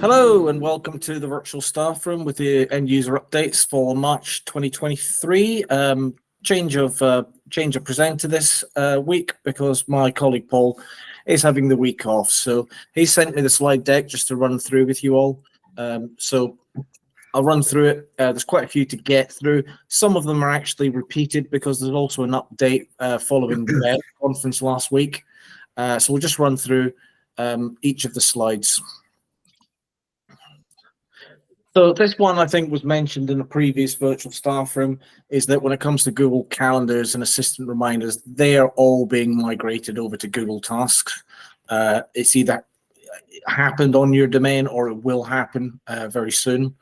Hello and welcome to the virtual staff room with the end user updates for March 2023. Change of presenter this week because my colleague Paul is having the week off. So he sent me the slide deck just to run through with you all. So I'll run through it. There's quite a few to get through. Some of them are actually repeated because there's also an update following the conference last week. So we'll just run through each of the slides. So this one, I think, was mentioned in a previous virtual staff room, is that when it comes to Google Calendars and Assistant Reminders, they are all being migrated over to Google Tasks. It's either happened on your domain or it will happen very soon.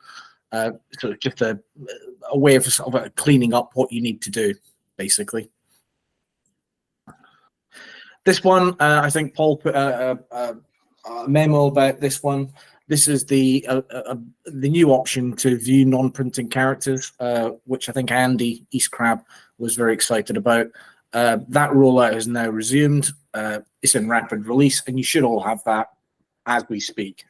So it's just a way of sort of cleaning up what you need to do, basically. This one, I think Paul put a memo about this one. This is the new option to view non-printing characters, which I think Andy Eastcrab was very excited about. That rollout is now resumed. It's in rapid release, and you should all have that as we speak.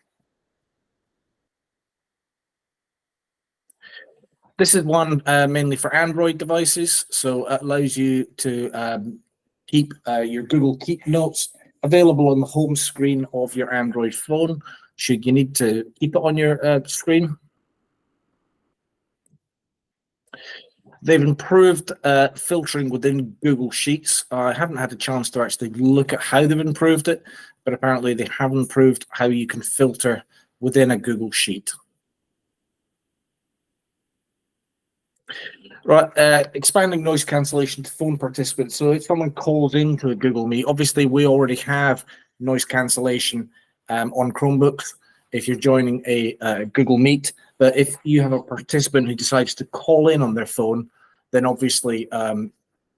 This is one mainly for Android devices, so it allows you to keep your Google Keep notes available on the home screen of your Android phone, should you need to keep it on your screen. They've improved filtering within Google Sheets. I haven't had a chance to actually look at how they've improved it, but apparently they have improved how you can filter within a Google Sheet. Right, expanding noise cancellation to phone participants. So if someone calls into a Google Meet, obviously we already have noise cancellation on Chromebooks if you're joining a Google Meet. But if you have a participant who decides to call in on their phone, then obviously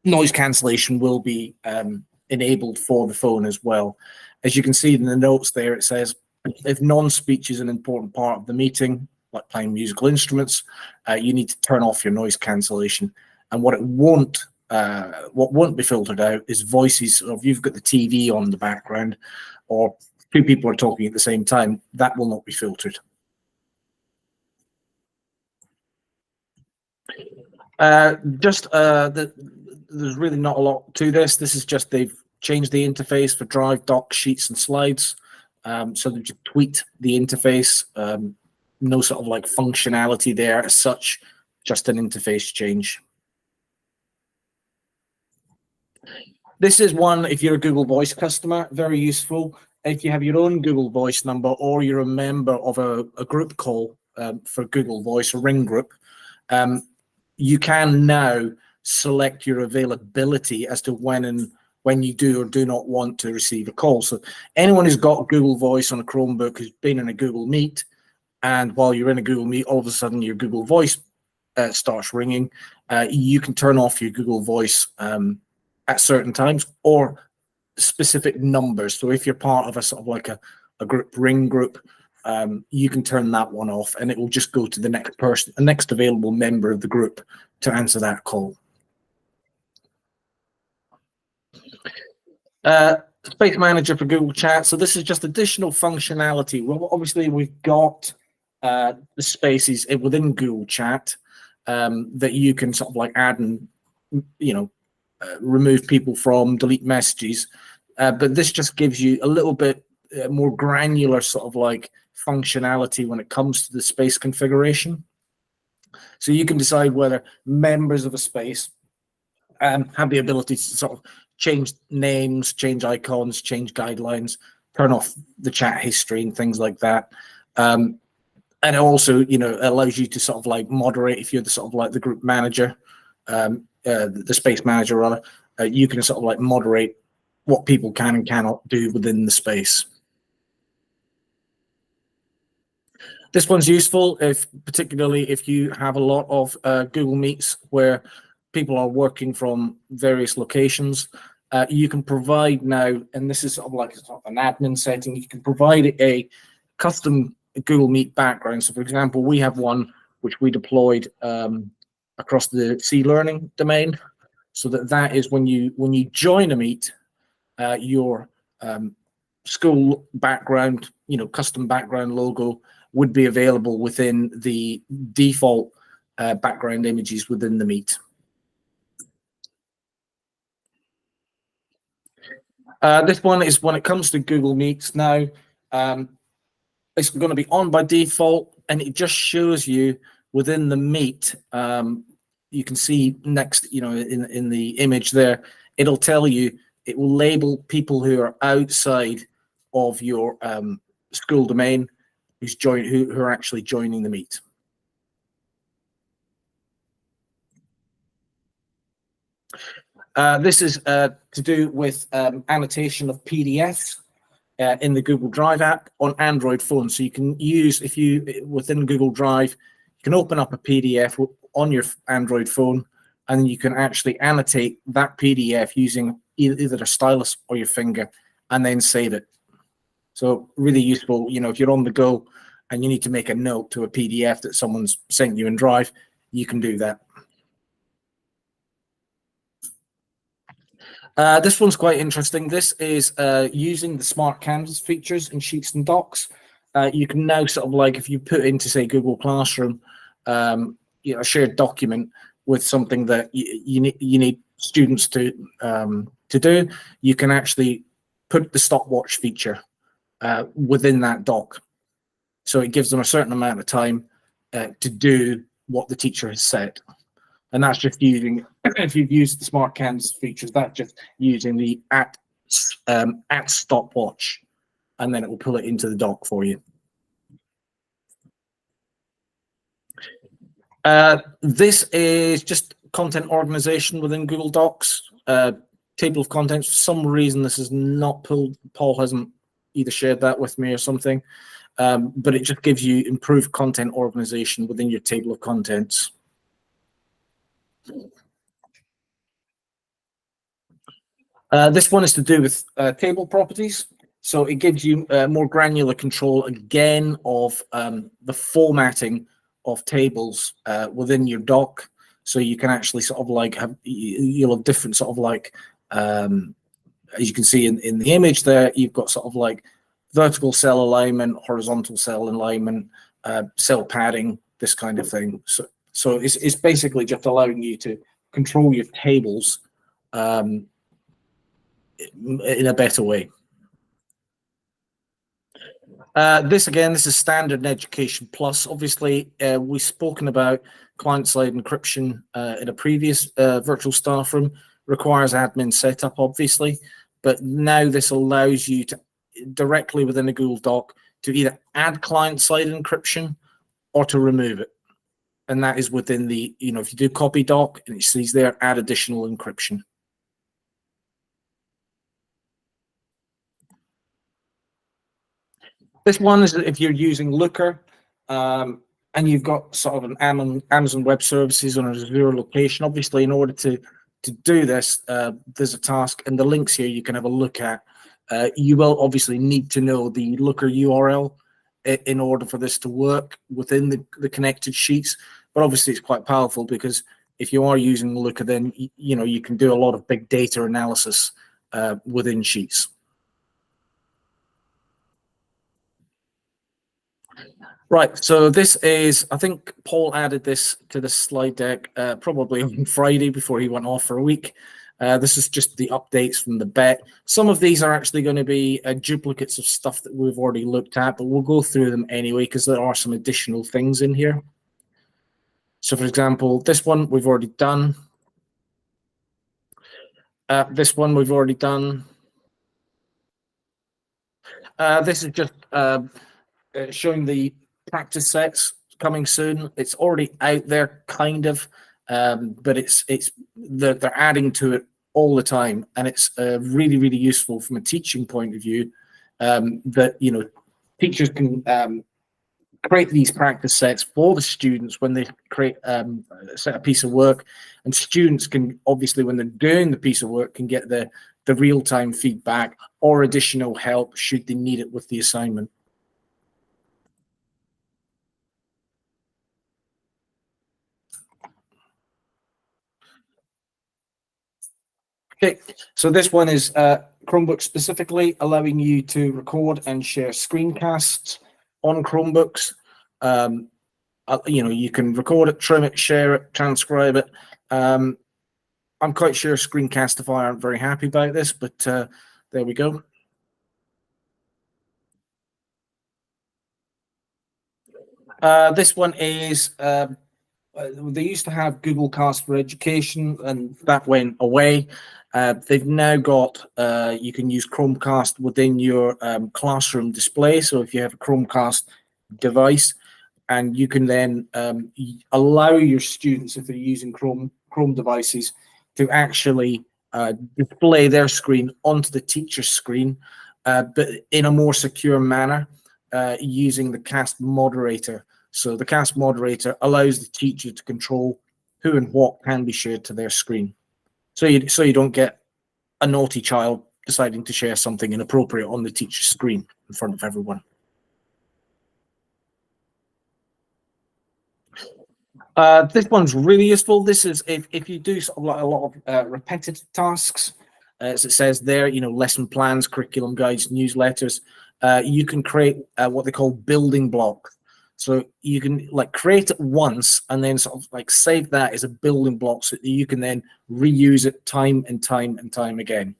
noise cancellation will be enabled for the phone as well. As you can see in the notes there, it says, if non-speech is an important part of the meeting, like playing musical instruments, you need to turn off your noise cancellation. And what won't be filtered out is voices. So if you've got the TV on the background or two people are talking at the same time, that will not be filtered. There's really not a lot to this. This is just they've changed the interface for Drive, Docs, Sheets, and Slides. So they've just tweaked the interface. No sort of like functionality there as such, just an interface change. This is one, if you're a Google Voice customer, very useful. If you have your own Google Voice number or you're a member of a group call for Google Voice, a ring group, you can now select your availability as to when you do or do not want to receive a call. So anyone who's got Google Voice on a Chromebook who's been in a Google Meet, and while you're in a Google Meet, all of a sudden your Google Voice starts ringing, you can turn off your Google Voice at certain times or specific numbers. So if you're part of a sort of like a ring group, you can turn that one off and it will just go to the next person, the next available member of the group to answer that call. Space Manager for Google Chat. So this is just additional functionality. Well, obviously we've got the spaces within Google Chat that you can sort of like add and, remove people from, delete messages. But this just gives you a little bit more granular sort of like functionality when it comes to the space configuration. So you can decide whether members of a space have the ability to sort of change names, change icons, change guidelines, turn off the chat history and things like that. And it also, allows you to sort of like moderate if you're the sort of like the group manager, the space manager rather. You can sort of like moderate what people can and cannot do within the space. This one's useful particularly if you have a lot of Google Meets where people are working from various locations. You can provide now, and this is sort of like an admin setting, you can provide a custom Google Meet background. So for example, we have one which we deployed across the C-learning domain, so that is when you join a meet, your school background, custom background logo would be available within the default background images within the Meet. This one is when it comes to Google Meets now, it's going to be on by default, and it just shows you within the Meet. You can see next, in the image there, it'll tell you, it will label people who are outside of your school domain who are actually joining the Meet. This is to do with annotation of PDFs in the Google Drive app on Android phones. So you can use, within Google Drive, you can open up a PDF on your Android phone, and you can actually annotate that PDF using either a stylus or your finger, and then save it. So really useful, if you're on the go and you need to make a note to a PDF that someone's sent you in Drive, you can do that. This one's quite interesting. This is using the Smart Canvas features in Sheets and Docs. You can now sort of like, if you put into, say, Google Classroom, a shared document with something that you need students to do, you can actually put the stopwatch feature within that doc. So it gives them a certain amount of time to do what the teacher has said. And that's just using, if you've used the Smart Canvas features, that's just using the at stopwatch, and then it will pull it into the doc for you. This is just content organization within Google Docs. Table of contents. For some reason, this is not pulled. Paul hasn't either shared that with me or something, but it just gives you improved content organization within your table of contents. This one is to do with table properties. So it gives you more granular control again of the formatting of tables within your doc. So you can actually sort of like you'll have different sort of like, as you can see in the image there, you've got sort of like vertical cell alignment, horizontal cell alignment, cell padding, this kind of thing. So it's basically just allowing you to control your tables in a better way. This is standard in Education Plus. Obviously, we've spoken about client-side encryption in a previous virtual staff room. Requires admin setup, obviously, but now this allows you to directly within a Google Doc to either add client-side encryption or to remove it. And that is within the, if you do copy doc and it says there, add additional encryption. This one is if you're using Looker and you've got sort of an Amazon Web Services on a Azure location. Obviously, in order to do this, there's a task, and the links here you can have a look at. You will obviously need to know the Looker URL in order for this to work within the connected sheets. But obviously, it's quite powerful because if you are using Looker, then you can do a lot of big data analysis within sheets. Right, so this is, I think Paul added this to the slide deck probably on Friday before he went off for a week. This is just the updates from the bet. Some of these are actually going to be duplicates of stuff that we've already looked at, but we'll go through them anyway because there are some additional things in here. So for example, this one we've already done. This one we've already done. This is just showing the practice sets coming soon. It's already out there, kind of, but they're adding to it all the time, and it's really, really useful from a teaching point of view. That teachers can create these practice sets for the students when they create set a piece of work, and students can obviously, when they're doing the piece of work, can get the real-time feedback or additional help should they need it with the assignment. Okay, so this one is Chromebook specifically, allowing you to record and share screencasts on Chromebooks. You can record it, trim it, share it, transcribe it. I'm quite sure Screencastify aren't very happy about this, but there we go. This one is, they used to have Google Cast for Education, and that went away. They've now got, you can use Chromecast within your classroom display. So if you have a Chromecast device, and you can then allow your students, if they're using Chrome devices, to actually display their screen onto the teacher's screen, but in a more secure manner, using the Cast moderator. So the Cast moderator allows the teacher to control who and what can be shared to their screen. So you don't get a naughty child deciding to share something inappropriate on the teacher's screen in front of everyone. This one's really useful. This is if you do sort of like a lot of repetitive tasks, as it says there, lesson plans, curriculum guides, newsletters, you can create what they call building blocks. So you can create it once and then sort of save that as a building block so that you can then reuse it time and time and time again.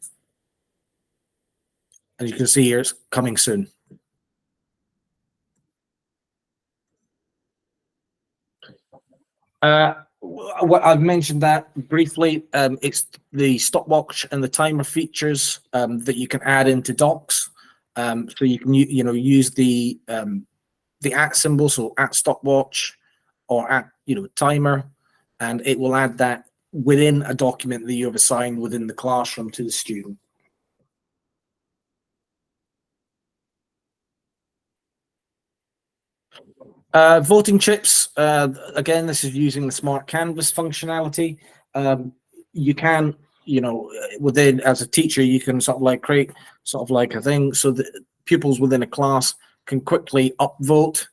As you can see here, it's coming soon. I've mentioned that briefly. It's the stopwatch and the timer features that you can add into docs. So you can use the @ symbol, so @ stopwatch or @ timer, and it will add that within a document that you have assigned within the classroom to the student. Voting chips, again, this is using the Smart Canvas functionality. You can, within, as a teacher, you can sort of create sort of a thing so that pupils within a class can quickly upvote,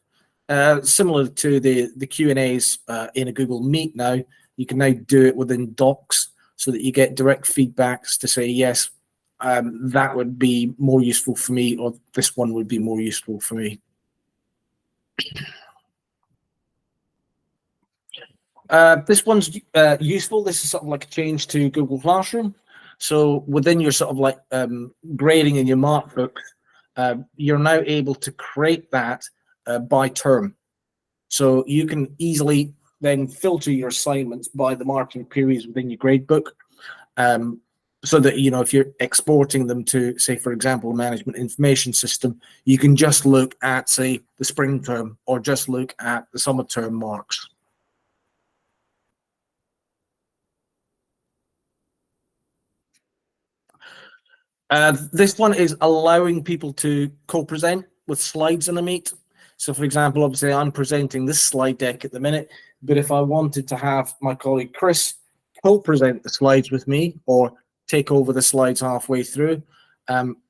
similar to the Q&As in a Google Meet now. You can now do it within Docs so that you get direct feedbacks to say, yes, that would be more useful for me, or this one would be more useful for me. This one's useful. This is sort of like a change to Google Classroom. So within your sort of grading in your mark book, you're now able to create that by term. So you can easily then filter your assignments by the marking periods within your grade book. So that, if you're exporting them to, say, for example, management information system, you can just look at, say, the spring term or just look at the summer term marks. This one is allowing people to co-present with slides in a Meet. So, for example, obviously I'm presenting this slide deck at the minute, but if I wanted to have my colleague Chris co-present the slides with me or take over the slides halfway through,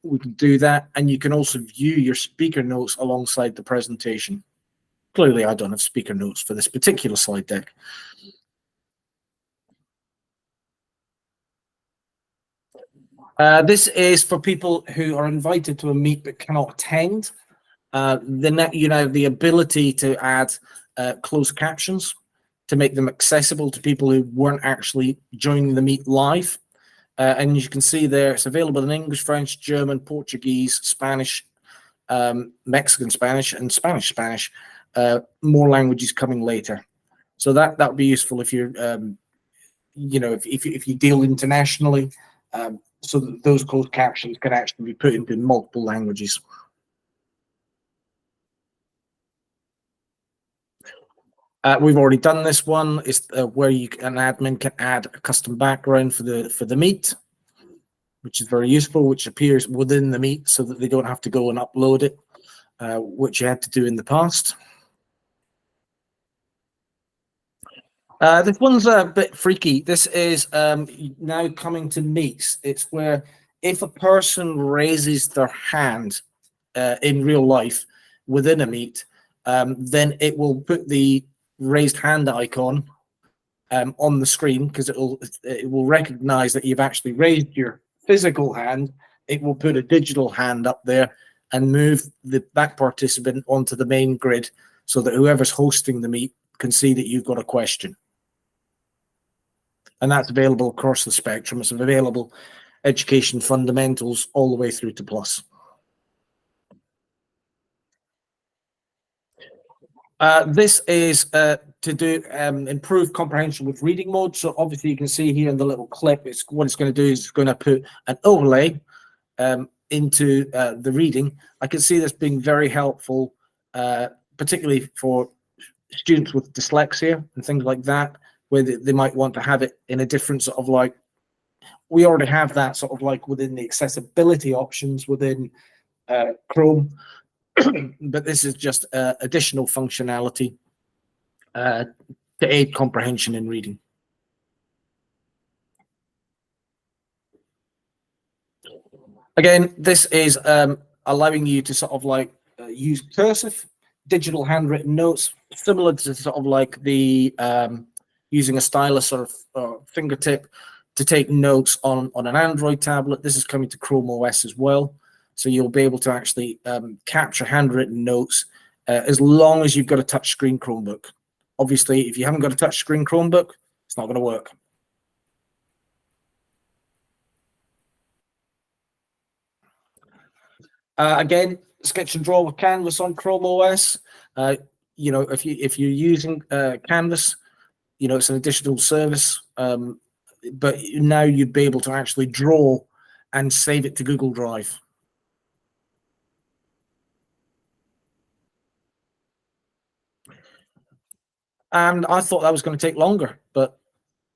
we can do that. And you can also view your speaker notes alongside the presentation. Clearly, I don't have speaker notes for this particular slide deck. This is for people who are invited to a Meet but cannot attend. Then you have the ability to add closed captions to make them accessible to people who weren't actually joining the Meet live. And you can see there, it's available in English, French, German, Portuguese, Spanish, Mexican Spanish, and Spanish. More languages coming later. So that would be useful if you're, if you deal internationally, so that those closed captions can actually be put into multiple languages. We've already done this one. It's where an admin can add a custom background for the Meet, which is very useful, which appears within the Meet so that they don't have to go and upload it, which you had to do in the past. This one's a bit freaky. This is now coming to Meets. It's where if a person raises their hand in real life within a Meet, then it will put the raised hand icon on the screen, because it will recognize that you've actually raised your physical hand. It will put a digital hand up there and move that participant onto the main grid so that whoever's hosting the meet can see that you've got a question. And that's available across the spectrum. It's available education fundamentals all the way through to plus. This is to do improve comprehension with reading mode. So obviously you can see here in the little clip, what it's going to do is it's going to put an overlay into the reading. I can see this being very helpful, particularly for students with dyslexia and things like that, where they might want to have it in a different sort of like, we already have that sort of like within the accessibility options within Chrome, but this is just additional functionality to aid comprehension in reading. Again, this is allowing you to sort of like use cursive, digital handwritten notes, similar to sort of like the using a stylus or fingertip to take notes on an Android tablet. This is coming to Chrome OS as well. So you'll be able to actually capture handwritten notes as long as you've got a touchscreen Chromebook. Obviously, if you haven't got a touchscreen Chromebook, it's not going to work. Again, sketch and draw with Canvas on Chrome OS. You know, if you're using Canvas, you know, it's an additional service, but now you'd be able to actually draw and save it to Google Drive. And I thought that was going to take longer, but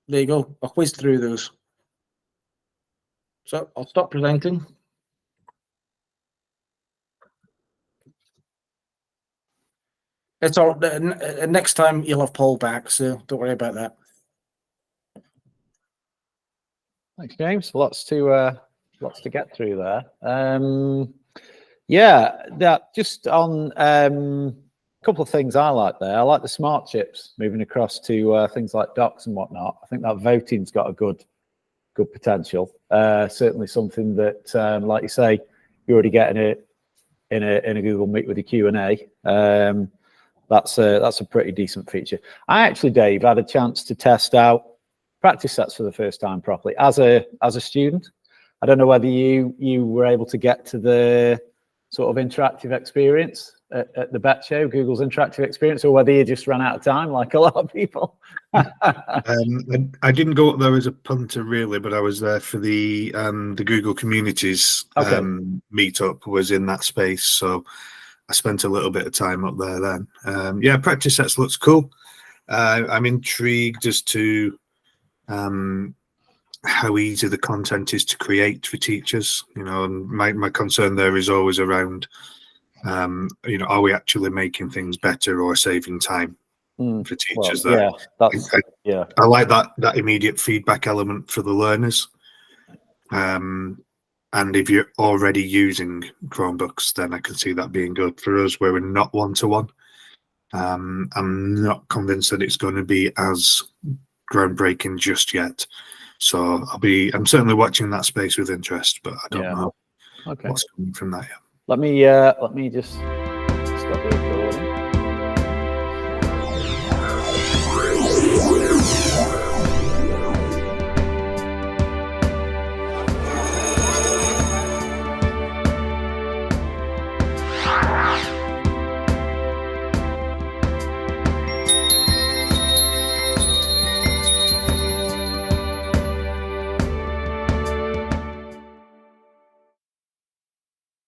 there you go. I whizzed through those. So I'll stop presenting. It's all next time you'll have Paul back, so don't worry about that. Thanks, James. Lots to get through there. Yeah, that just on a couple of things I like there. I like the smart chips moving across to things like docs and whatnot. I think that voting's got a good potential. Certainly something that, like you say, you're already getting it in a Google Meet with a Q&A. That's a pretty decent feature. I actually, Dave, had a chance to test out practice sets for the first time properly as a student. I don't know whether you were able to get to the sort of interactive experience at the Bet Show, Google's interactive experience, or whether you just ran out of time like a lot of people. I didn't go up there as a punter really, but I was there for the Google Communities meetup was in that space, so I spent a little bit of time up there then. Yeah, practice sets looks cool. I'm intrigued as to how easy the content is to create for teachers. You know, and my concern there is always around, you know, are we actually making things better or saving time for teachers? Well, yeah, I like that immediate feedback element for the learners. And if you're already using Chromebooks, then I can see that being good. For us, where we're not one-to-one, I'm not convinced that it's going to be as groundbreaking just yet. So I'm certainly watching that space with interest, but I don't know what's coming from that yet. Let me just stop the recording.